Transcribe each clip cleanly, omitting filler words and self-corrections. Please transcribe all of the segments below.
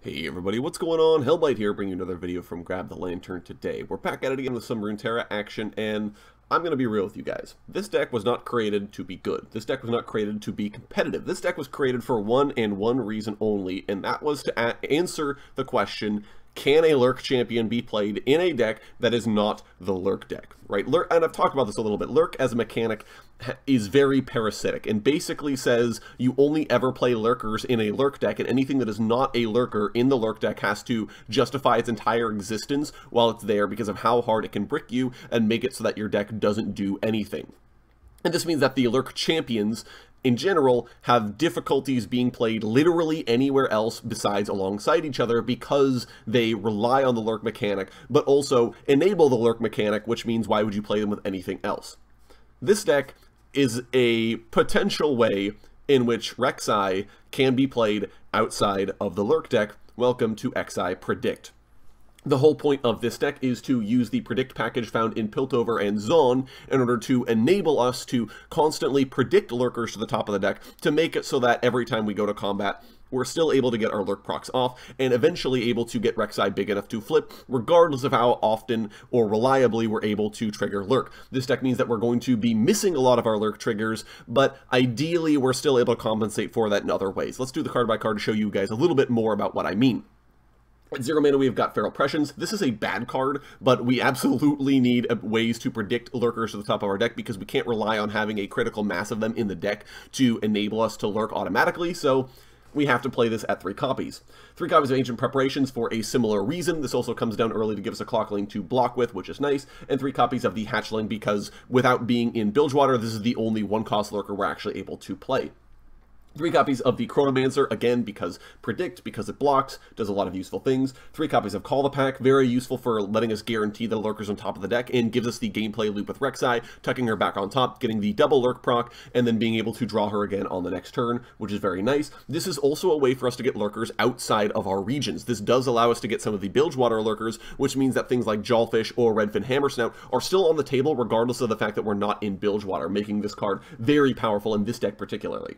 Hey everybody, what's going on? Hellbite here, bringing you another video from Grab the Lantern today. We're back at it again with some Runeterra action, and I'm going to be real with you guys. This deck was not created to be good. This deck was not created to be competitive. This deck was created for one and one reason only, and that was to answer the question, can a Lurk champion be played in a deck that is not the Lurk deck, right? Lurk, and I've talked about this a little bit. Lurk as a mechanic is very parasitic and basically says you only ever play Lurkers in a Lurk deck, and anything that is not a Lurker in the Lurk deck has to justify its entire existence while it's there because of how hard it can brick you and make it so that your deck doesn't do anything. And this means that the Lurk champions in general have difficulties being played literally anywhere else besides alongside each other because they rely on the Lurk mechanic, but also enable the Lurk mechanic, which means why would you play them with anything else? This deck is a potential way in which Rek'Sai can be played outside of the Lurk deck. Welcome to Xer'Sai Predict. The whole point of this deck is to use the predict package found in Piltover and Zon in order to enable us to constantly predict Lurkers to the top of the deck to make it so that every time we go to combat, we're still able to get our Lurk procs off and eventually able to get Rek'Sai big enough to flip, regardless of how often or reliably we're able to trigger Lurk. This deck means that we're going to be missing a lot of our Lurk triggers, but ideally we're still able to compensate for that in other ways. Let's do the card by card to show you guys a little bit more about what I mean. At 0 mana, we've got Feral Prescience. This is a bad card, but we absolutely need ways to predict Lurkers to the top of our deck because we can't rely on having a critical mass of them in the deck to enable us to Lurk automatically, so we have to play this at 3 copies. 3 copies of Ancient Preparations for a similar reason. This also comes down early to give us a Clockling to block with, which is nice, and 3 copies of the Hatchling because without being in Bilgewater, this is the only 1-cost Lurker we're actually able to play. 3 copies of the Chronomancer, again, because predict, because it blocks, does a lot of useful things. 3 copies of Call the Pack, very useful for letting us guarantee the Lurkers on top of the deck, and gives us the gameplay loop with Rek'Sai, tucking her back on top, getting the double Lurk proc, and then being able to draw her again on the next turn, which is very nice. This is also a way for us to get Lurkers outside of our regions. This does allow us to get some of the Bilgewater Lurkers, which means that things like Jawfish or Redfin Hammersnout are still on the table regardless of the fact that we're not in Bilgewater, making this card very powerful in this deck particularly.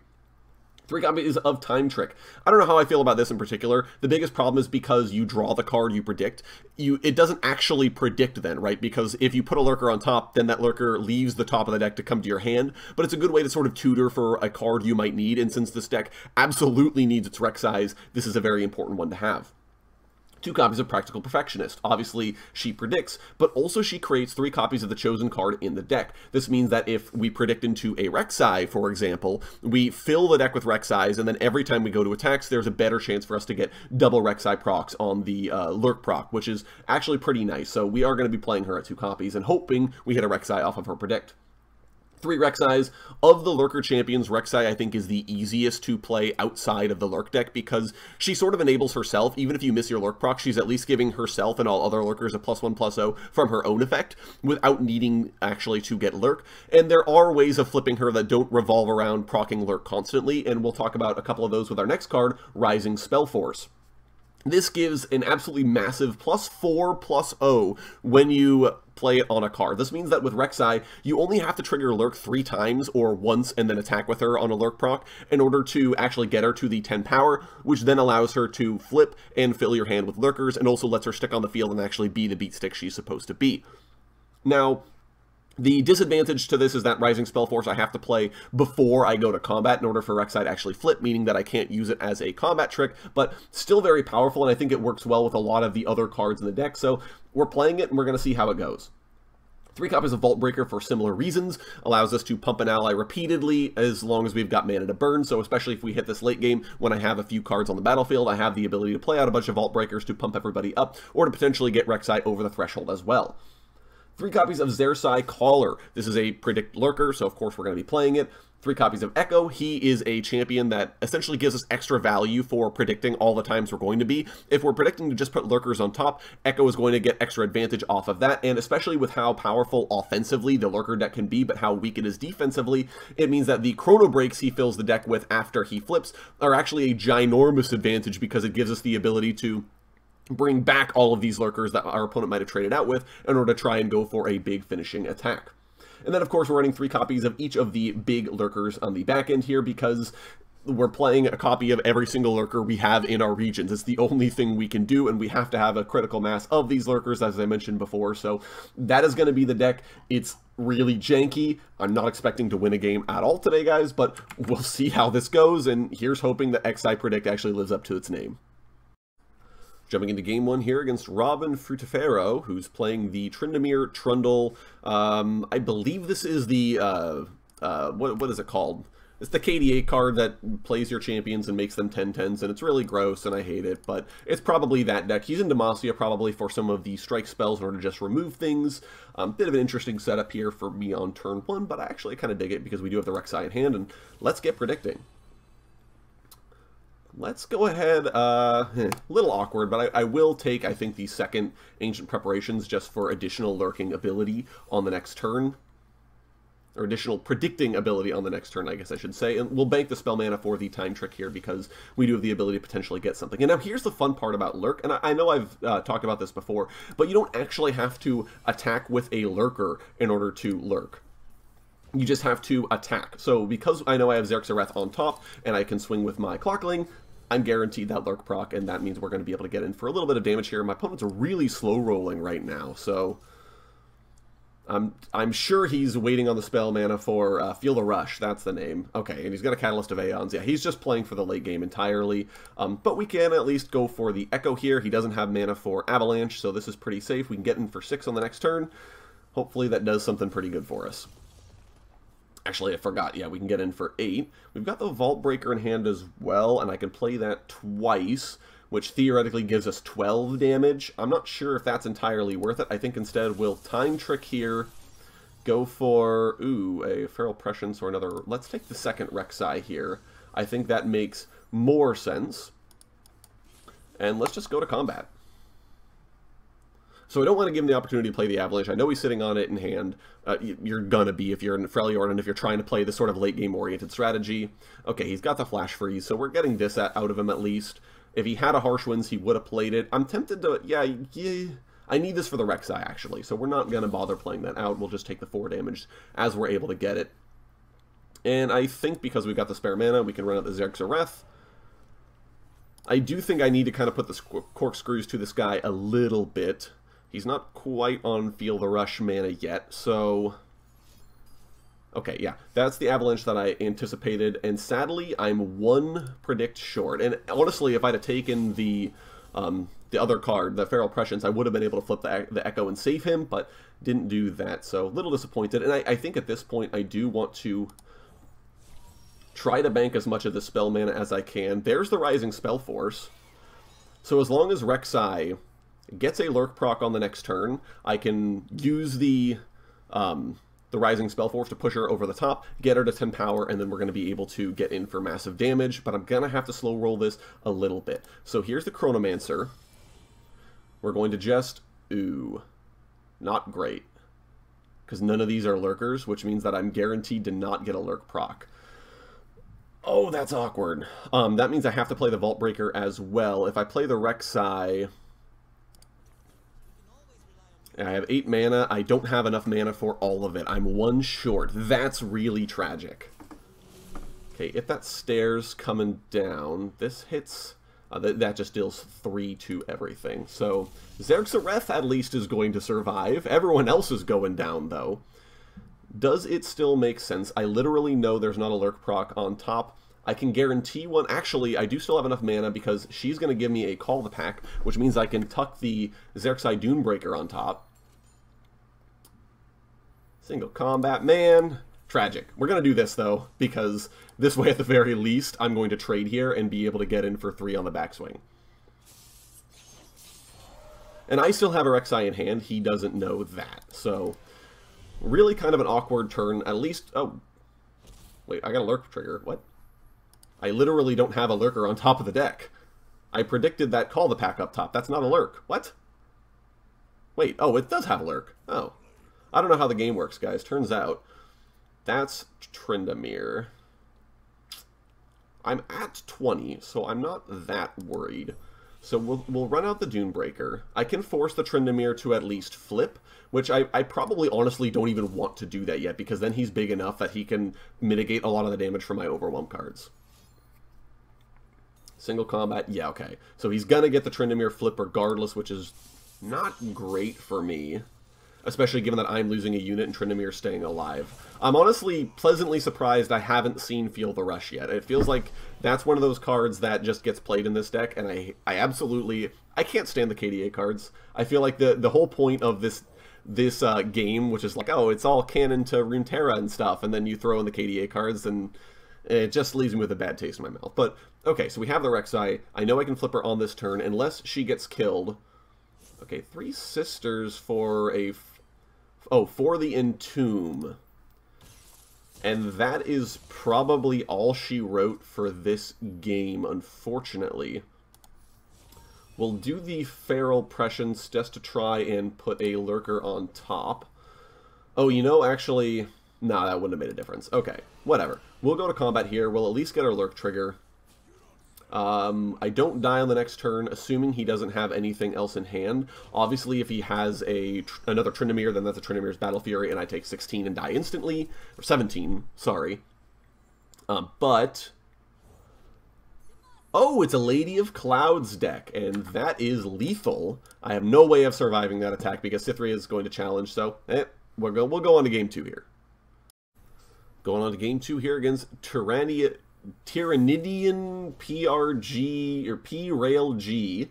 3 copies of Time Trick. I don't know how I feel about this in particular. The biggest problem is because you draw the card you predict. It doesn't actually predict then, right? Because if you put a Lurker on top, then that Lurker leaves the top of the deck to come to your hand. But it's a good way to sort of tutor for a card you might need. And since this deck absolutely needs its Rek'Sais, this is a very important one to have. 2 copies of Practical Pefectionist. Obviously, she predicts, but also she creates 3 copies of the chosen card in the deck. This means that if we predict into a Rek'Sai, for example, we fill the deck with Rek'Sais, and then every time we go to attacks, there's a better chance for us to get double Rek'Sai procs on the Lurk proc, which is actually pretty nice. So we are going to be playing her at 2 copies and hoping we hit a Rek'Sai off of her predict. 3 Rek'Sais. Of the Lurker champions, Rek'Sai I think is the easiest to play outside of the Lurk deck because she sort of enables herself. Even if you miss your Lurk proc, she's at least giving herself and all other Lurkers a +1/+0 from her own effect without needing actually to get Lurk. And there are ways of flipping her that don't revolve around proccing Lurk constantly, and we'll talk about a couple of those with our next card, Rising Spellforce. This gives an absolutely massive +4/+0 when you play it on a card. This means that with Rek'Sai, you only have to trigger Lurk 3 times or once and then attack with her on a Lurk proc in order to actually get her to the 10 power, which then allows her to flip and fill your hand with Lurkers and also lets her stick on the field and actually be the beat stick she's supposed to be. Now, the disadvantage to this is that Rising Spellforce I have to play before I go to combat in order for Rek'Sai to actually flip, meaning that I can't use it as a combat trick, but still very powerful, and I think it works well with a lot of the other cards in the deck, so we're playing it and we're going to see how it goes. 3 copies of Vault Breaker for similar reasons, allows us to pump an ally repeatedly as long as we've got mana to burn, so especially if we hit this late game when I have a few cards on the battlefield, I have the ability to play out a bunch of Vault Breakers to pump everybody up, or to potentially get Rek'Sai over the threshold as well. 3 copies of Xer'Sai Caller. This is a predict Lurker, so of course we're going to be playing it. 3 copies of Ekko. He is a champion that essentially gives us extra value for predicting all the times we're going to be. If we're predicting to just put Lurkers on top, Ekko is going to get extra advantage off of that, and especially with how powerful offensively the Lurker deck can be, but how weak it is defensively, it means that the chrono breaks he fills the deck with after he flips are actually a ginormous advantage because it gives us the ability to bring back all of these Lurkers that our opponent might have traded out with in order to try and go for a big finishing attack. And then, of course, we're running 3 copies of each of the big Lurkers on the back end here because we're playing a copy of every single lurker we have in our regions. It's the only thing we can do, and we have to have a critical mass of these lurkers, as I mentioned before. So that is going to be the deck. It's really janky. I'm not expecting to win a game at all today, guys, but we'll see how this goes, and here's hoping that Xer'Sai Predict actually lives up to its name. Jumping into game one here against Robin Frutafero, who's playing the Tryndamere Trundle. I believe this is the, what is it called? It's the KDA card that plays your champions and makes them 10/10s, and it's really gross, and I hate it, but it's probably that deck. He's in Demacia probably for some of the strike spells in order to just remove things. Bit of an interesting setup here for me on turn one, but I actually kind of dig it because we do have the Rek'Sai in hand, and let's get predicting. Let's go ahead, a little awkward, but I will take, I think, the second Ancient Preparations just for additional lurking ability on the next turn. Or additional predicting ability on the next turn, I guess I should say. And we'll bank the spell mana for the time trick here because we do have the ability to potentially get something. And now here's the fun part about Lurk, and I know I've talked about this before, but you don't actually have to attack with a Lurker in order to lurk. You just have to attack. So because I know I have Xerxa'Reth on top, and I can swing with my Clockling, I'm guaranteed that Lurk proc, and that means we're going to be able to get in for a little bit of damage here. My opponents are really slow rolling right now, so I'm sure he's waiting on the spell mana for Feel the Rush. That's the name. Okay, and he's got a Catalyst of Aeons. Yeah, he's just playing for the late game entirely. But we can at least go for the Ekko here. He doesn't have mana for Avalanche, so this is pretty safe. We can get in for 6 on the next turn. Hopefully that does something pretty good for us. Actually, I forgot. Yeah, we can get in for 8. We've got the Vault Breaker in hand as well, and I can play that twice, which theoretically gives us 12 damage. I'm not sure if that's entirely worth it. I think instead we'll Time Trick here, go for, a Feral Prescience or another. Let's take the second Rek'Sai here. I think that makes more sense. And let's just go to combat. So I don't want to give him the opportunity to play the Avalanche. I know he's sitting on it in hand. You're gonna be if you're in Freljord and if you're trying to play this sort of late game oriented strategy. Okay, he's got the Flash Freeze, so we're getting this out of him at least. If he had a Harsh Winds, he would have played it. I'm tempted to, yeah, I need this for the Rek'Sai actually, so we're not gonna bother playing that out. We'll just take the 4 damage as we're able to get it. And I think because we've got the spare mana, we can run out the Xerxa'Reth. I do think I need to kind of put the corkscrews to this guy a little bit. He's not quite on Feel the Rush mana yet, so okay, yeah, that's the Avalanche that I anticipated, and sadly, I'm 1 predict short. And honestly, if I'd have taken the other card, the Feral Prescience, I would have been able to flip the Ekko and save him, but didn't do that, so a little disappointed. And I think at this point, I do want to try to bank as much of the spell mana as I can. There's the Rising Spell Force. So as long as Rek'Sai gets a Lurk proc on the next turn, I can use the Rising Spell Force to push her over the top, get her to 10 power, and then we're going to be able to get in for massive damage, but I'm going to have to slow roll this a little bit. So here's the Chronomancer. We're going to just, not great, because none of these are Lurkers, which means that I'm guaranteed to not get a Lurk proc. Oh, that's awkward. That means I have to play the Vault Breaker as well. If I play the Rek'Sai, I have 8 mana. I don't have enough mana for all of it. I'm 1 short. That's really tragic. Okay, if that stairs coming down, this hits. That just deals 3 to everything. So Xerxa'Reth at least is going to survive. Everyone else is going down, though. Does it still make sense? I literally know there's not a Lurk proc on top. I can guarantee one. Actually, I do still have enough mana because she's going to give me a Call the Pack, which means I can tuck the Xerx'ai Dunebreaker on top. Single combat, man. Tragic. We're going to do this, though, because this way, at the very least, I'm going to trade here and be able to get in for 3 on the backswing. And I still have a Rek'Sai in hand. He doesn't know that. So, really kind of an awkward turn. At least... Oh. Wait, I got a Lurk trigger. What? I literally don't have a Lurker on top of the deck. I predicted that Call the Pack up top. That's not a Lurk. What? Wait, oh, it does have a Lurk. Oh. I don't know how the game works, guys. Turns out, that's Tryndamere. I'm at 20, so I'm not that worried. So we'll run out the Dunebreaker. I can force the Tryndamere to at least flip, which I probably honestly don't even want to do that yet, because then he's big enough that he can mitigate a lot of the damage from my Overwhelm cards. Single combat, yeah, okay. So he's gonna get the Tryndamere flip regardless, which is not great for me. Especially given that I'm losing a unit and Tryndamere staying alive. I'm honestly pleasantly surprised I haven't seen Feel the Rush yet. It feels like that's one of those cards that just gets played in this deck, and I absolutely... I can't stand the KDA cards. I feel like the whole point of this game, which is like, oh, it's all canon to Runeterra and stuff, and then you throw in the KDA cards, and it just leaves me with a bad taste in my mouth. But, okay, so we have the Rek'Sai. I know I can flip her on this turn, unless she gets killed. Okay, 3 Sisters for a... Oh, for the Entomb. And that is probably all she wrote for this game, unfortunately. We'll do the Feral Prescience just to try and put a Lurker on top. Oh, you know, actually... Nah, that wouldn't have made a difference. Okay, whatever. We'll go to combat here. We'll at least get our Lurk trigger. I don't die on the next turn, assuming he doesn't have anything else in hand. Obviously, if he has another Tryndamere, then that's a Tryndamere's Battle Fury, and I take 16 and die instantly. Or 17, sorry. But... Oh, it's a Lady of Clouds deck, and that is lethal. I have no way of surviving that attack because Cytherea is going to challenge, so we'll go on to game 2 here. Going on to game 2 here against Tyrannidian PRG, or P-Rail-G.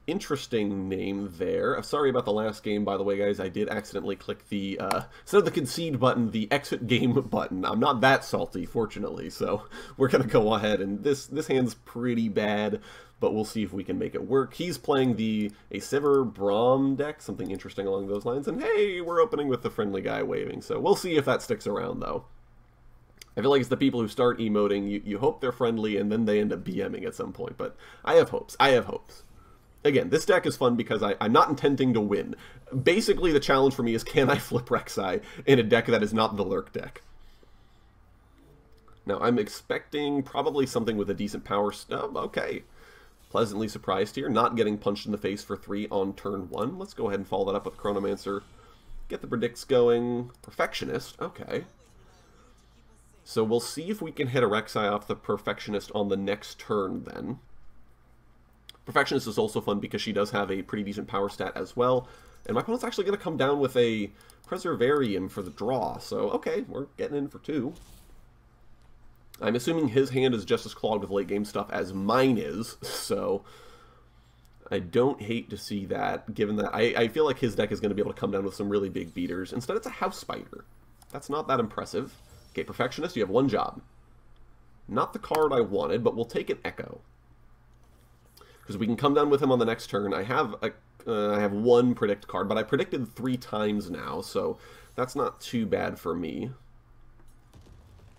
Interesting name there. I'm sorry about the last game, by the way, guys. I did accidentally click the, instead of the concede button, the exit game button. I'm not that salty, fortunately, so we're going to go ahead, and this hand's pretty bad, but we'll see if we can make it work. He's playing a Sivir Braum deck, something interesting along those lines, and hey, we're opening with the friendly guy waving, so we'll see if that sticks around, though. I feel like it's the people who start emoting, you hope they're friendly, and then they end up BMing at some point, but I have hopes. I have hopes. Again, this deck is fun because I'm not intending to win. Basically, the challenge for me is, can I flip Rek'Sai in a deck that is not the Lurk deck? Now, I'm expecting probably something with a decent power stub. Okay. Pleasantly surprised here. Not getting punched in the face for 3 on turn 1. Let's go ahead and follow that up with Chronomancer. Get the predicts going. Perfectionist. Okay. So we'll see if we can hit a Rek'Sai off the Perfectionist on the next turn, then. Perfectionist is also fun because she does have a pretty decent power stat as well. And my opponent's actually going to come down with a Preservarium for the draw. So, okay, we're getting in for 2. I'm assuming his hand is just as clogged with late-game stuff as mine is. So, I don't hate to see that, given that I feel like his deck is going to be able to come down with some really big beaters. Instead, it's a House Spider. That's not that impressive. Okay, Perfectionist, you have 1 job. Not the card I wanted, but we'll take an Ekko. Because we can come down with him on the next turn. I have 1 predict card, but I predicted 3 times now, so that's not too bad for me.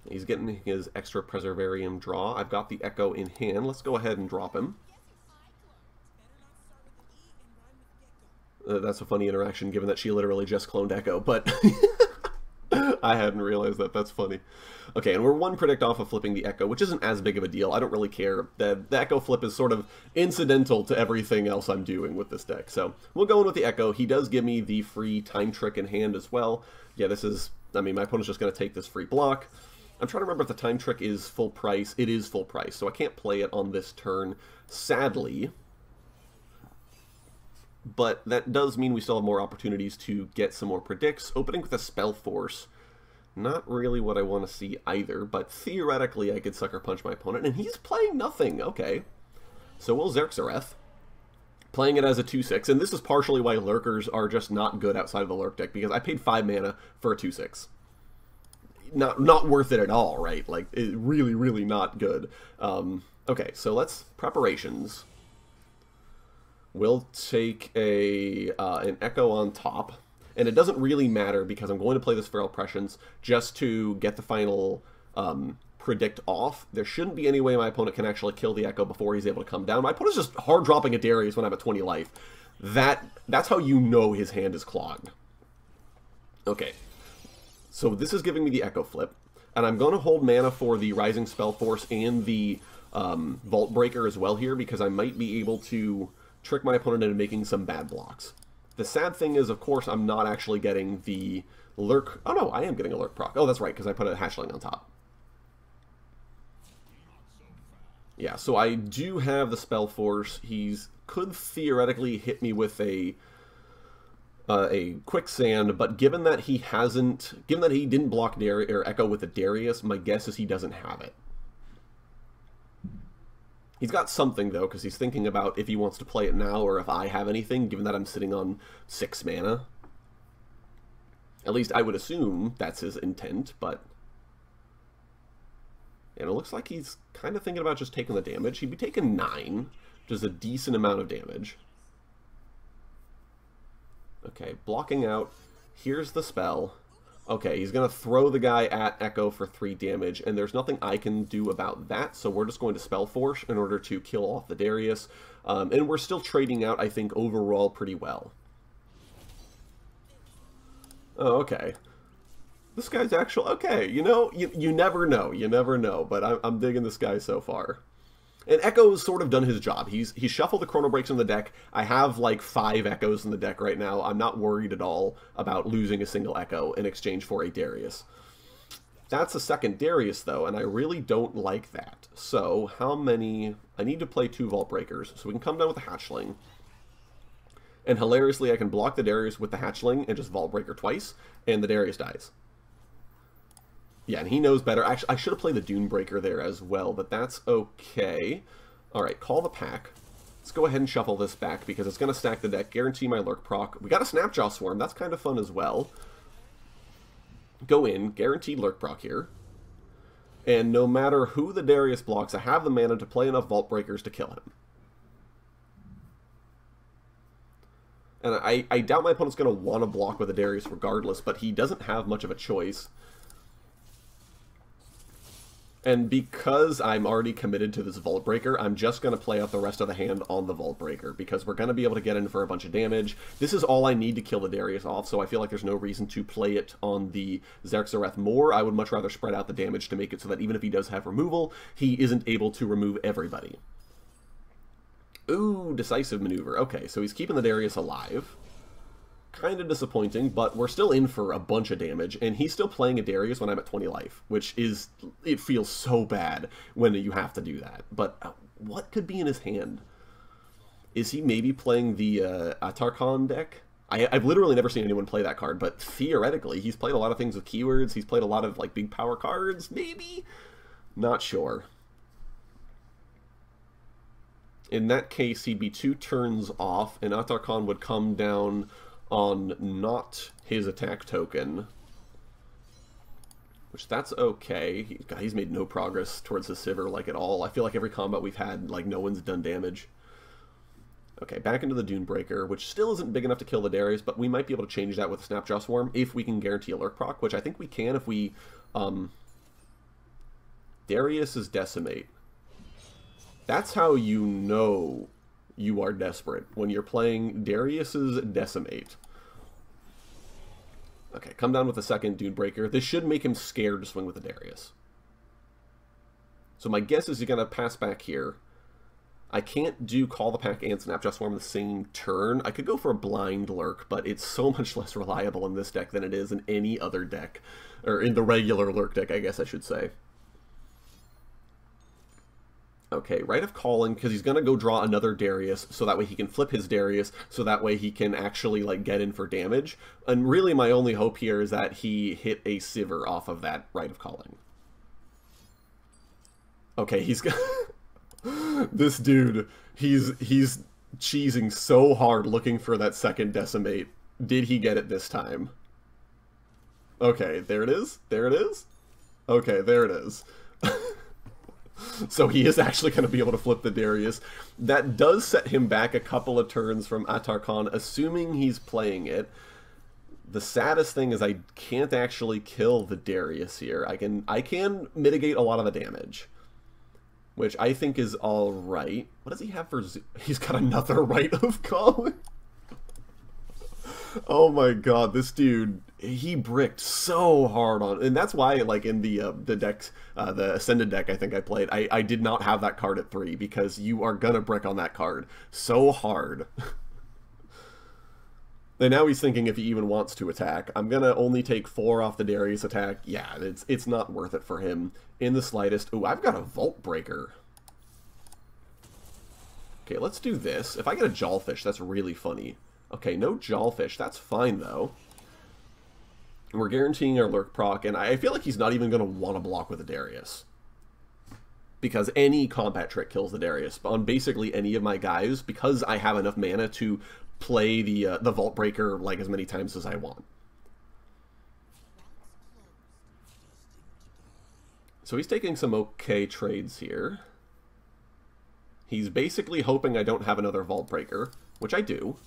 He's getting his extra Preservarium draw. I've got the Ekko in hand. Let's go ahead and drop him. That's a funny interaction, given that she literally just cloned Ekko, but... I hadn't realized that. That's funny. Okay, and we're 1 predict off of flipping the Ekko, which isn't as big of a deal. I don't really care. The Ekko flip is sort of incidental to everything else I'm doing with this deck. So we'll go in with the Ekko. He does give me the free Time Trick in hand as well. Yeah, this is... I mean, my opponent's just going to take this free block. I'm trying to remember if the Time Trick is full price. It is full price, so I can't play it on this turn, sadly. But that does mean we still have more opportunities to get some more predicts. Opening with a Spell Force, not really what I want to see either, but theoretically I could Sucker Punch my opponent, and he's playing nothing. Okay. So we'll Xerxa'Reth, playing it as a 2/6, and this is partially why Lurkers are just not good outside of the Lurk deck, because I paid 5 mana for a 2/6. Not worth it at all, right? Like, it really, really not good. Okay, so let's... Preparations. We'll take an Ekko on top, and it doesn't really matter because I'm going to play this Feral Prescience just to get the final predict off. There shouldn't be any way my opponent can actually kill the Ekko before he's able to come down. My opponent's just hard dropping a Darius when I'm at 20 life. That's how you know his hand is clogged. Okay, so this is giving me the Ekko flip, and I'm going to hold mana for the Rising Spell Force and the Vault Breaker as well here because I might be able to trick my opponent into making some bad blocks. The sad thing is, of course, I'm not actually getting the Lurk... Oh, no, I am getting a Lurk proc. Oh, that's right, because I put a Hatchling on top. Yeah, so I do have the Spell Force. Could theoretically hit me with a Quicksand, but given that he didn't block Ekko with the Darius, my guess is he doesn't have it. He's got something, though, because he's thinking about if he wants to play it now or if I have anything, given that I'm sitting on 6 mana. At least I would assume that's his intent, but... And it looks like he's kind of thinking about just taking the damage. He'd be taking 9, which is a decent amount of damage. Okay, blocking out. Here's the spell. Okay, he's going to throw the guy at Ekko for 3 damage, and there's nothing I can do about that, so we're just going to Spell Force in order to kill off the Darius. And we're still trading out, I think, overall pretty well. Oh, okay. This guy's actually... Okay, you know, you never know. You never know, but I'm digging this guy so far. And Ekko's sort of done his job. He's shuffled the Chrono Breaks in the deck. I have like 5 Ekkos in the deck right now. I'm not worried at all about losing a single Ekko in exchange for a Darius. That's a second Darius, though, and I really don't like that. So, how many... I need to play 2 Vault Breakers, so we can come down with the Hatchling. And hilariously, I can block the Darius with the Hatchling and just Vault Breaker twice, and the Darius dies. Yeah, and he knows better. Actually, I should have played the Dune Breaker there as well, but that's okay. Alright, call the pack. Let's go ahead and shuffle this back, because it's going to stack the deck, guarantee my Lurk proc. We got a Snapjaw Swarm, that's kind of fun as well. Go in, guaranteed Lurk proc here. And no matter who the Darius blocks, I have the mana to play enough Vault Breakers to kill him. And I doubt my opponent's going to want to block with a Darius regardless, but he doesn't have much of a choice. And because I'm already committed to this Vault Breaker, I'm just going to play out the rest of the hand on the Vault Breaker, because we're going to be able to get in for a bunch of damage. This is all I need to kill the Darius off, so I feel like there's no reason to play it on the Xerxa'Reth more. I would much rather spread out the damage to make it so that even if he does have removal, he isn't able to remove everybody. Ooh, decisive maneuver. Okay, so he's keeping the Darius alive. Kind of disappointing, but we're still in for a bunch of damage, and he's still playing a Darius when I'm at 20 life, which is... It feels so bad when you have to do that. But what could be in his hand? Is he maybe playing the Atarkhan deck? I've literally never seen anyone play that card, but theoretically, he's played a lot of things with keywords, he's played a lot of, like, big power cards, maybe? Not sure. In that case, he'd be 2 turns off, and Atarkhan would come down on not his attack token. Which, that's okay. He's made no progress towards his Sivir, like, at all. I feel like every combat we've had, like, no one's done damage. Okay, back into the Dune Breaker, which still isn't big enough to kill the Darius, but we might be able to change that with Snapjaw Swarm if we can guarantee a Lurk proc, which I think we can if we... Darius is Decimate. That's how you know you are desperate, when you're playing Darius's Decimate. Okay, come down with the second Dune Breaker. This should make him scared to swing with the Darius. So my guess is he's going to pass back here. I can't do Call the Pack and Snapjaw Swarm the same turn. I could go for a Blind Lurk, but it's so much less reliable in this deck than it is in any other deck. Or in the regular Lurk deck, I guess I should say. Okay, Rite of Calling, because he's going to go draw another Darius, so that way he can flip his Darius, so that way he can actually, like, get in for damage. And really my only hope here is that he hit a Sivir off of that Rite of Calling. Okay, he's got... This dude, he's cheesing so hard looking for that second Decimate. Did he get it this time? Okay, there it is. There it is. Okay, there it is. So he is actually going to be able to flip the Darius. That does set him back a couple of turns from Atarkhan, assuming he's playing it. The saddest thing is I can't actually kill the Darius here. I can mitigate a lot of the damage, which I think is alright. What does he have for... He's got another Rite of Calling. Oh my god, this dude, he bricked so hard on... And that's why, like, in the deck, the Ascended deck I think I played, I did not have that card at 3, because you are gonna brick on that card so hard. And now he's thinking if he even wants to attack. I'm gonna only take 4 off the Darius attack. Yeah, it's not worth it for him in the slightest. Ooh, I've got a Vault Breaker. Okay, let's do this. If I get a Jawfish, that's really funny. Okay, no Jawfish. That's fine, though. We're guaranteeing our Lurk proc, and I feel like he's not even going to want to block with a Darius. Because any combat trick kills the Darius. On basically any of my guys, because I have enough mana to play the Vault Breaker like as many times as I want. So he's taking some okay trades here. He's basically hoping I don't have another Vault Breaker, which I do.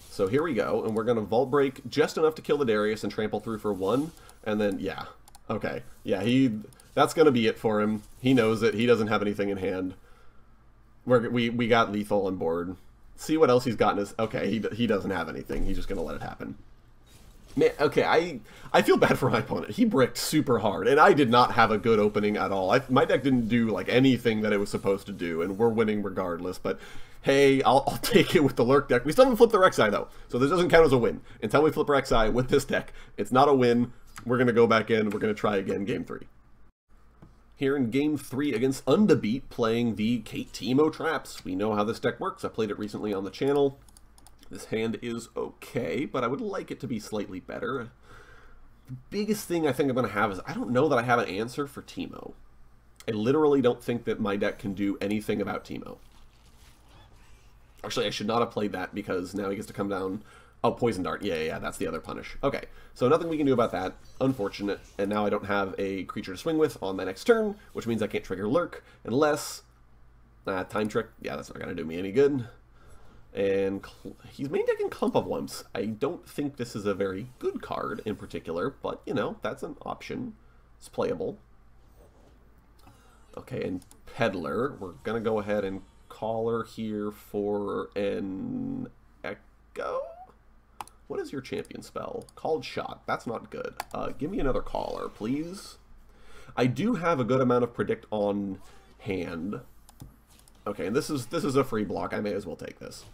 So here we go, and we're going to Vault Break just enough to kill the Darius and trample through for 1, and then, yeah. Okay, yeah, that's going to be it for him. He knows it. He doesn't have anything in hand. We got lethal on board. See what else he's got in his... Okay, he doesn't have anything. He's just going to let it happen. Man, okay, I feel bad for my opponent. He bricked super hard, and I did not have a good opening at all. My deck didn't do, like, anything that it was supposed to do, and we're winning regardless, but... Hey, I'll take it with the Lurk deck. We still haven't flipped the Rek'Sai, though, so this doesn't count as a win. Until we flip Rek'Sai with this deck, it's not a win. We're going to go back in. We're going to try again Game 3. Here in Game 3 against Undebeat, playing the Teemo Traps. We know how this deck works. I played it recently on the channel. This hand is okay, but I would like it to be slightly better. The biggest thing I think I'm going to have is I don't know that I have an answer for Teemo. I literally don't think that my deck can do anything about Teemo. Actually, I should not have played that because now he gets to come down. Oh, Poison Dart. Yeah, that's the other punish. Okay, so nothing we can do about that. Unfortunate. And now I don't have a creature to swing with on my next turn, which means I can't trigger Lurk unless... Time Trick. Yeah, that's not going to do me any good. And he's main decking Clump of Wumps. I don't think this is a very good card in particular, but, you know, that's an option. It's playable. Okay, and Peddler. We're going to go ahead and Caller here for an Ekko? What is your champion spell? Called Shot. That's not good. Give me another Caller, please. I do have a good amount of Predict on hand. Okay, and this is a free block. I may as well take this.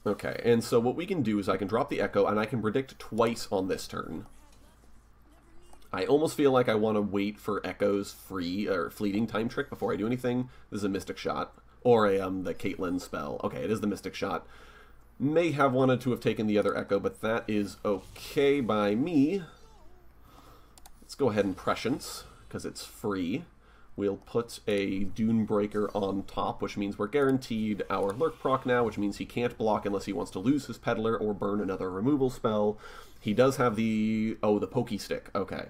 Okay, and so what we can do is I can drop the Ekko, and I can Predict twice on this turn. I almost feel like I want to wait for Ekko's fleeting time trick before I do anything. This is a Mystic Shot, or the Caitlyn spell. Okay, it is the Mystic Shot. May have wanted to have taken the other Ekko, but that is okay by me. Let's go ahead and Prescience, because it's free. We'll put a Dune Breaker on top, which means we're guaranteed our Lurk proc now, which means he can't block unless he wants to lose his Peddler or burn another removal spell. He does have the... Oh, the Pokey Stick. Okay.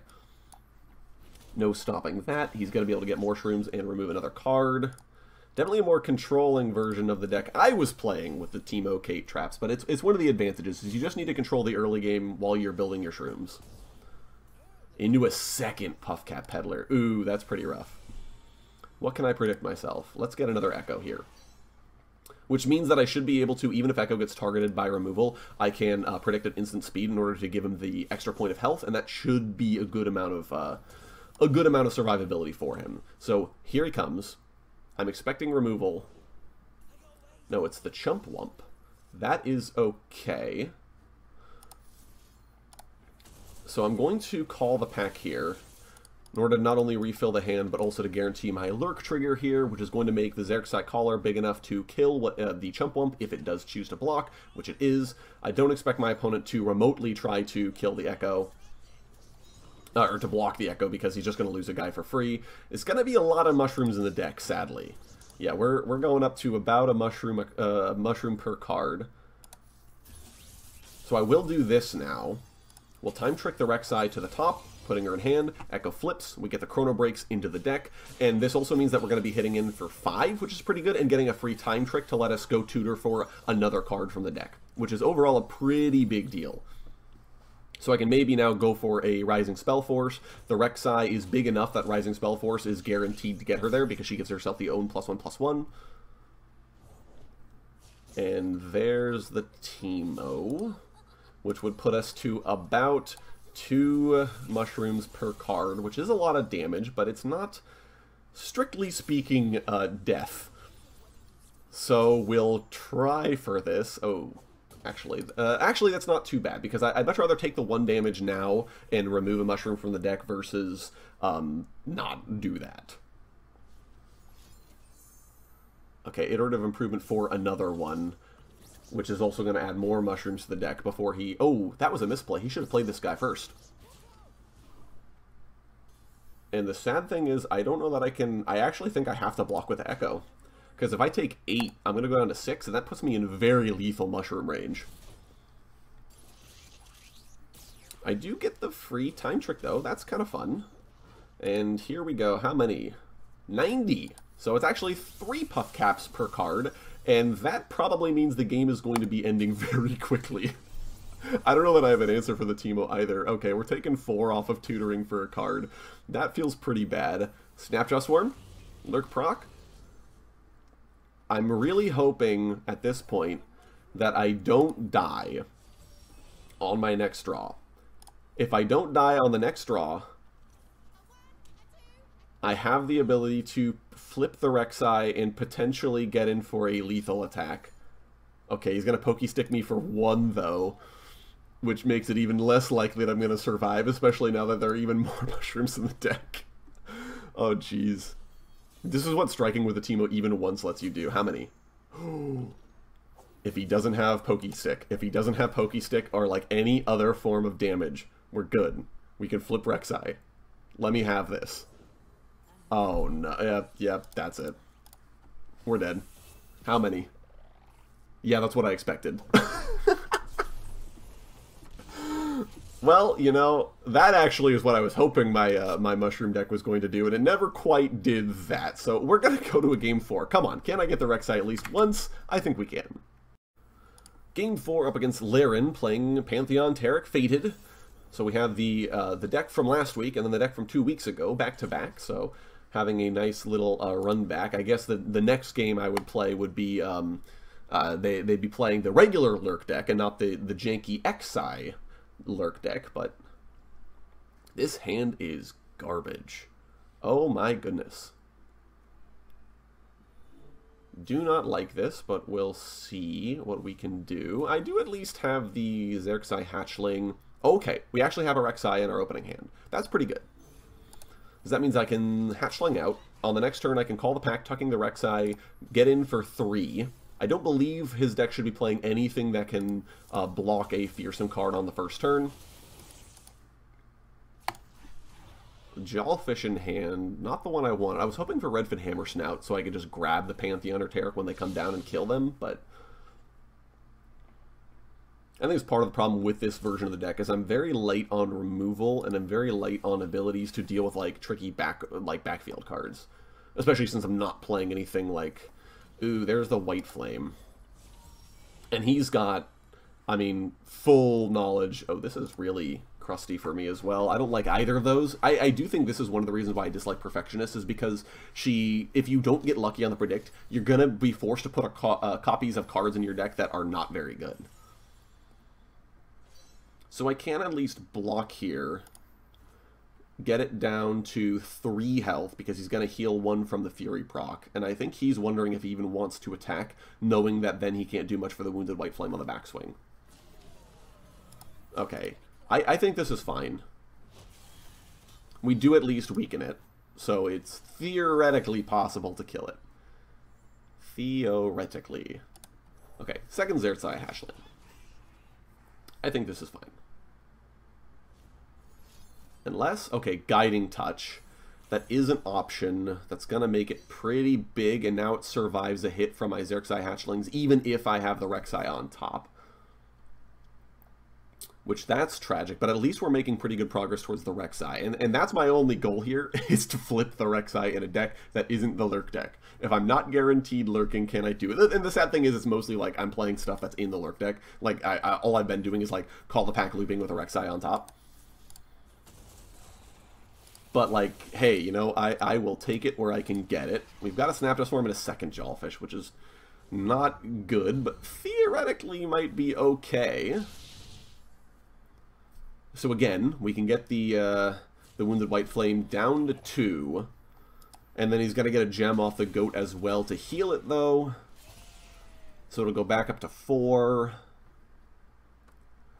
No stopping that. He's going to be able to get more shrooms and remove another card. Definitely a more controlling version of the deck I was playing with the Teemo Kate traps, but it's one of the advantages, is you just need to control the early game while you're building your shrooms. Into a second Puffcat Peddler. Ooh, that's pretty rough. What can I predict myself? Let's get another Ekko here. Which means that I should be able to, even if Ekko gets targeted by removal, I can predict at instant speed in order to give him the extra point of health, and that should be a good amount of survivability for him. So here he comes. I'm expecting removal. No, it's the Chump Wump. That is okay. So I'm going to call the pack here in order to not only refill the hand, but also to guarantee my Lurk trigger here, which is going to make the Xer'Sai Caller big enough to kill the Chump Wump if it does choose to block, which it is. I don't expect my opponent to remotely try to kill the Ekko, or to block the Ekko, because he's just going to lose a guy for free. It's going to be a lot of mushrooms in the deck, sadly. Yeah, we're going up to about a mushroom per card. So I will do this now. We'll Time Trick the Rek'Sai to the top, putting her in hand. Ekko flips. We get the Chrono Breaks into the deck. And this also means that we're going to be hitting in for 5, which is pretty good, and getting a free Time Trick to let us go tutor for another card from the deck, which is overall a pretty big deal. So I can maybe now go for a Rising Spell Force. The Rek'Sai is big enough that Rising Spell Force is guaranteed to get her there because she gives herself the own +1/+1. And there's the Teemo, which would put us to about 2 mushrooms per card, which is a lot of damage, but it's not, strictly speaking, death. So we'll try for this. Oh, actually, that's not too bad, because I'd much rather take the 1 damage now and remove a mushroom from the deck versus not do that. Okay, iterative improvement for another one, which is also going to add more mushrooms to the deck before he... Oh, that was a misplay. He should have played this guy first. And the sad thing is, I don't know that I can... I actually think I have to block with Ekko. Because if I take 8, I'm going to go down to 6, and that puts me in very lethal mushroom range. I do get the free time trick, though. That's kind of fun. And here we go. How many? 90! So it's actually 3 puff caps per card, and that probably means the game is going to be ending very quickly. I don't know that I have an answer for the Teemo either. Okay, we're taking 4 off of tutoring for a card. That feels pretty bad. Snapjaw Swarm? Lurk proc? I'm really hoping, at this point, that I don't die on my next draw. If I don't die on the next draw, I have the ability to flip the Rek'Sai and potentially get in for a lethal attack. Okay, he's going to pokey stick me for 1, though, which makes it even less likely that I'm going to survive, especially now that there are even more mushrooms in the deck. Oh, jeez. This is what striking with the Teemo even once lets you do. How many? If he doesn't have pokey stick, if he doesn't have pokey stick or like any other form of damage, we're good. We can flip Rek'Sai. Let me have this. Oh, no. Yeah, that's it. We're dead. How many? Yeah, that's what I expected. Well, you know, that actually is what I was hoping my my mushroom deck was going to do, and it never quite did that. So we're going to go to a game 4. Come on, can I get the Rek'Sai at least once? I think we can. Game 4 up against Laren, playing Pantheon Taric Fated. So we have the deck from last week, and then the deck from 2 weeks ago, back-to-back. So having a nice little run back. I guess the next game I would play would be, they'd be playing the regular Lurk deck, and not the janky Xer'Sai Lurk deck, but this hand is garbage. Oh my goodness. Do not like this, but we'll see what we can do. I do at least have the Xer'Sai Hatchling. Okay, we actually have a Rek'Sai in our opening hand. That's pretty good. Because that means I can Hatchling out. On the next turn, I can call the pack, tucking the Rek'Sai, get in for 3. I don't believe his deck should be playing anything that can block a fearsome card on the first turn. Jawfish in hand, not the one I want. I was hoping for Redfin Hammer Snout so I could just grab the Pantheon or Taric when they come down and kill them, but I think it's part of the problem with this version of the deck is I'm very light on removal and I'm very light on abilities to deal with like tricky backfield cards, especially since I'm not playing anything like, ooh, there's the White Flame, and he's got, I mean, full knowledge. Oh, this is really crusty for me as well. I don't like either of those. I do think this is one of the reasons why I dislike Perfectionist, is because if you don't get lucky on the predict, you're gonna be forced to put copies of cards in your deck that are not very good. So I can at least block here, get it down to 3 health, because he's going to heal 1 from the Fury proc, and I think he's wondering if he even wants to attack, knowing that then he can't do much for the Wounded White Flame on the backswing. Okay, I think this is fine. We do at least weaken it, so it's theoretically possible to kill it. Theoretically. Okay, second Xer'Sai Hatchling. I think this is fine. Unless, okay, Guiding Touch. That is an option. That's going to make it pretty big, and now it survives a hit from my Xer'Sai Hatchlings, even if I have the Rek'Sai on top. Which, that's tragic, but at least we're making pretty good progress towards the Rek'Sai. And that's my only goal here, is to flip the Rek'Sai in a deck that isn't the Lurk deck. If I'm not guaranteed lurking, can I do it? And the sad thing is, it's mostly like I'm playing stuff that's in the Lurk deck. Like, all I've been doing is like call the pack looping with a Rek'Sai on top. But, like, hey, you know, I will take it where I can get it. We've got a Snapjaw Swarm and a second Jawfish, which is not good, but theoretically might be okay. So again, we can get the Wounded White Flame down to 2. And then he's going to get a gem off the goat as well to heal it, though. So it'll go back up to 4.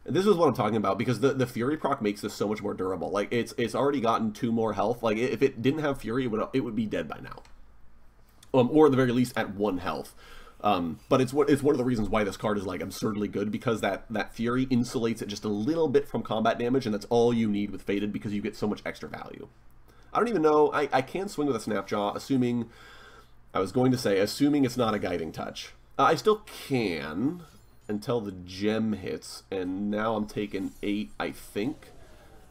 This is what I'm talking about, because the Fury proc makes this so much more durable. Like, it's already gotten 2 more health. Like, if it didn't have Fury, it would be dead by now. or at the very least at 1 health. But it's one of the reasons why this card is like absurdly good, because that Fury insulates it just a little bit from combat damage, and that's all you need with Fated because you get so much extra value. I don't even know, I can swing with a Snapjaw, assuming it's not a Guiding Touch. I still can until the gem hits, and now I'm taking 8, I think.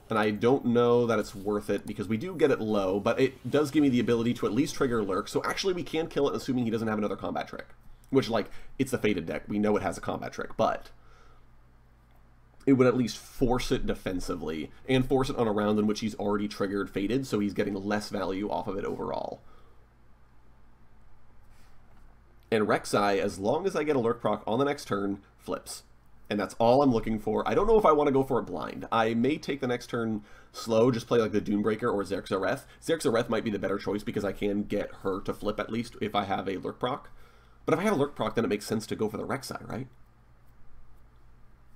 And I don't know that it's worth it, because we do get it low, but it does give me the ability to at least trigger Lurk, so actually we can kill it assuming he doesn't have another combat trick. Which, like, it's the Fated deck, we know it has a combat trick, but it would at least force it defensively, and force it on a round in which he's already triggered Fated, so he's getting less value off of it overall. And Rek'Sai, as long as I get a Lurk proc on the next turn, flips. And that's all I'm looking for. I don't know if I want to go for it blind. I may take the next turn slow, just play like the Dunebreaker or Xerxa'Reth. Xerxa'Reth might be the better choice because I can get her to flip at least if I have a Lurk proc. But if I have a Lurk proc, then it makes sense to go for the Rek'Sai, right?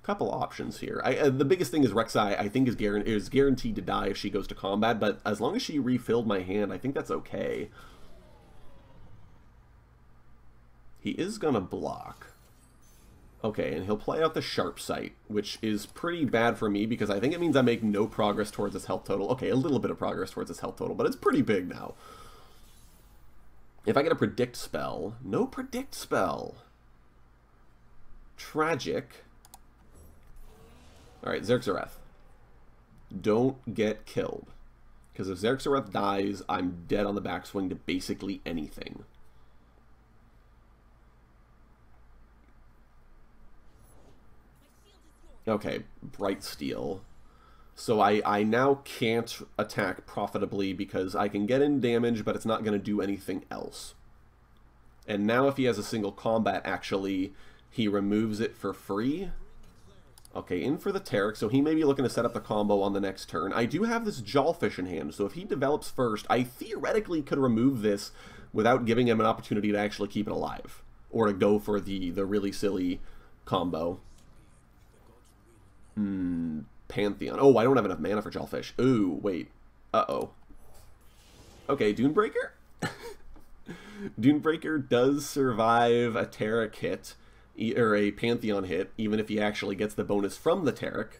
Couple options here. The biggest thing is Rek'Sai, I think, is guaranteed to die if she goes to combat, but as long as she refilled my hand, I think that's okay. He is going to block. Okay, and he'll play out the Sharp Sight, which is pretty bad for me because I think it means I make no progress towards his health total. Okay, a little bit of progress towards his health total, but it's pretty big now. If I get a Predict spell, no Predict spell. Tragic. Alright, Xerxa'Reth. Don't get killed. Because if Xerxa'Reth dies, I'm dead on the backswing to basically anything. Okay, Bright Steel. So I now can't attack profitably because I can get in damage, but it's not going to do anything else. And now if he has a single combat, actually, he removes it for free. Okay, in for the Taric, so he may be looking to set up the combo on the next turn. I do have this Jawfish in hand, so if he develops first, I theoretically could remove this without giving him an opportunity to actually keep it alive. Or to go for the really silly combo. Pantheon. Oh, I don't have enough mana for Jawfish. Ooh, wait. Uh-oh. Okay, Dunebreaker? Dunebreaker does survive a Taric hit, or a Pantheon hit, even if he actually gets the bonus from the Taric.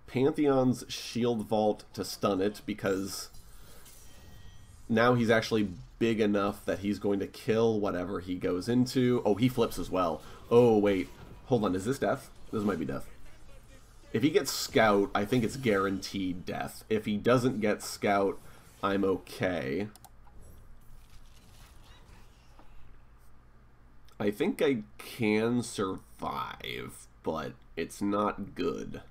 Pantheon's Shield Vault to stun it, because now he's actually big enough that he's going to kill whatever he goes into. Oh, he flips as well. Oh, wait. Hold on, is this death? This might be death. If he gets Scout, I think it's guaranteed death. If he doesn't get Scout, I'm okay. I think I can survive, but it's not good.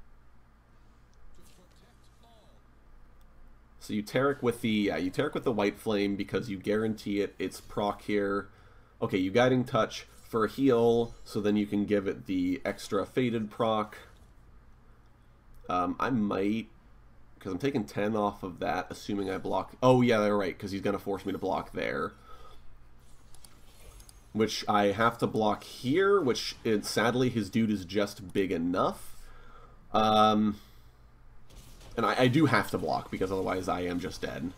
So you Taric with the White Flame because you guarantee its proc here. Okay, you Guiding Touch for a heal, so then you can give it the extra Fated proc. I might, because I'm taking 10 off of that, assuming I block. Oh yeah, they're right, because he's going to force me to block there. Which I have to block here, which sadly his dude is just big enough. And I do have to block, because otherwise I am just dead.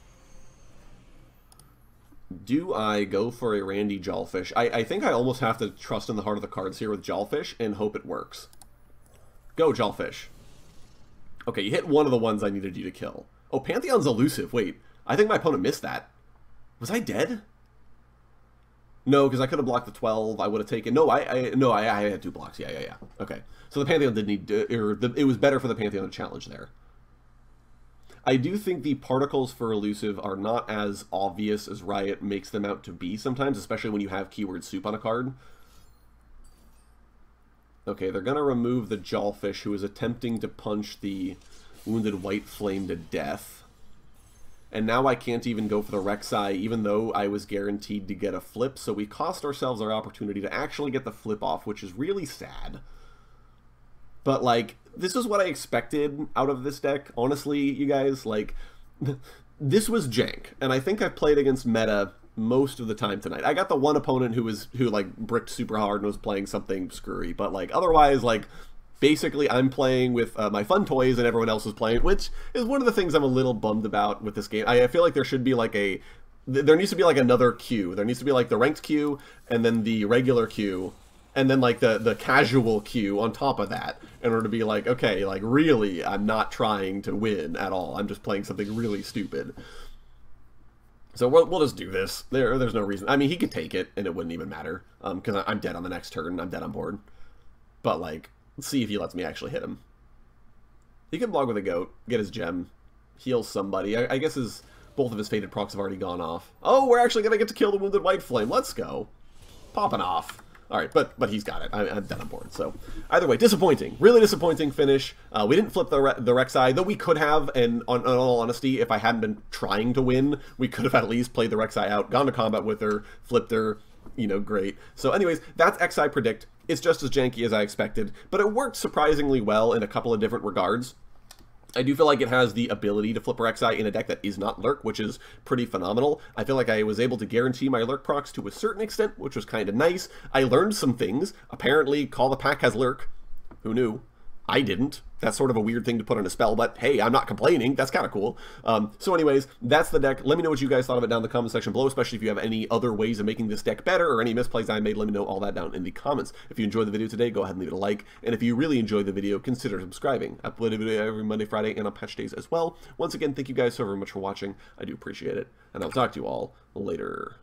Do I go for a Randy Jawfish? I think I almost have to trust in the heart of the cards here with Jawfish and hope it works. Go, Jawfish. Okay, you hit one of the ones I needed you to kill. Oh, Pantheon's elusive. Wait, I think my opponent missed that. Was I dead? No, because I could have blocked the 12. I would have taken... No, I had 2 blocks. Yeah. Okay. So the Pantheon did need... it was better for the Pantheon to challenge there. I do think the particles for elusive are not as obvious as Riot makes them out to be sometimes, especially when you have keyword soup on a card. Okay, they're going to remove the Jawfish, who is attempting to punch the Wounded White Flame to death. And now I can't even go for the Rek'Sai, even though I was guaranteed to get a flip, so we cost ourselves our opportunity to actually get the flip off, which is really sad. But, like, this is what I expected out of this deck, honestly, you guys. Like, this was jank, and I think I've played against meta most of the time tonight. I got the one opponent who like bricked super hard and was playing something screwy, but like otherwise, like basically I'm playing with my fun toys and everyone else is playing, which is one of the things I'm a little bummed about with this game. I feel like there should be like a There needs to be like another queue. There needs to be like the ranked queue, and then the regular queue, and then like the casual queue on top of that, in order to be like, okay, like really, I'm not trying to win at all. I'm just playing something really stupid. So we'll just do this. There's no reason. I mean, he could take it, and it wouldn't even matter, because I'm dead on the next turn. I'm dead on board. But like, let's see if he lets me actually hit him. He can block with a goat, get his gem, heal somebody. I guess both of his Fated procs have already gone off. Oh, we're actually going to get to kill the Wounded White Flame. Let's go. Popping off. All right, but he's got it. I'm dead on board. So either way, disappointing. Really disappointing finish. We didn't flip the Rek'Sai, though we could have, and in all honesty, if I hadn't been trying to win, we could have at least played the Rek'Sai out, gone to combat with her, flipped her, you know, great. So anyways, that's Xer'Sai Predict. It's just as janky as I expected, but it worked surprisingly well in a couple of different regards. I do feel like it has the ability to flip Rek'Sai in a deck that is not Lurk, which is pretty phenomenal. I feel like I was able to guarantee my Lurk procs to a certain extent, which was kind of nice. I learned some things. Apparently, Call the Pack has Lurk. Who knew? I didn't. That's sort of a weird thing to put on a spell, but hey, I'm not complaining. That's kind of cool. So anyways, that's the deck. Let me know what you guys thought of it down in the comment section below, especially if you have any other ways of making this deck better or any misplays I made. Let me know all that down in the comments. If you enjoyed the video today, go ahead and leave it a like. And if you really enjoyed the video, consider subscribing. I upload a video every Monday, Friday, and on patch days as well. Once again, thank you guys so very much for watching. I do appreciate it. And I'll talk to you all later.